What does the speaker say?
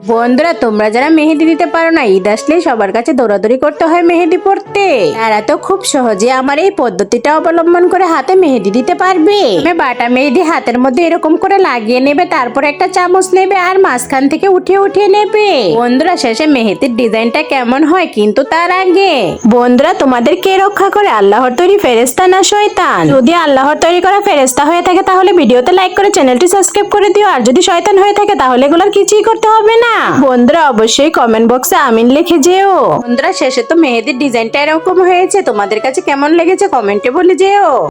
বন্ধুরা, তোমরা যারা মেহেদি দিতে পারো না, ঈদ আসলে সবার কাছে দৌড়াদৌড়ি করতে হয় মেহেদি পড়তে, তারা তো খুব সহজে আমার এই পদ্ধতিটা অবলম্বন করে হাতে মেহেদি দিতে পারবে। বাটা মেহেদি হাতের মধ্যে এরকম করে লাগিয়ে নেবে, তারপর একটা চামচ নেবে আর মাঝখান থেকে উঠিয়ে উঠিয়ে নেবে। বন্ধুরা, শেষে মেহেদির ডিজাইনটা কেমন হয় কিন্তু তার আগে বন্ধুরা, তোমাদের কে রক্ষা করে, আল্লাহর তৈরি ফেরেশতা না শয়তান? যদি আল্লাহর তৈরি করা ফেরেশতা হয়ে থাকে তাহলে ভিডিওতে লাইক করে চ্যানেলটি সাবস্ক্রাইব করে দিও, আর যদি শয়তান হয়ে থাকে তাহলে এগুলোর কিছুই করতে হবে না। বন্ধুরা, অবশ্যই কমেন্ট বক্সে আমিন লিখে যেও। বন্ধুরা, শেষে তো মেহেদির ডিজাইনটা এরকম হয়েছে, তোমাদের কাছে কেমন লেগেছে কমেন্টে বলে যেও।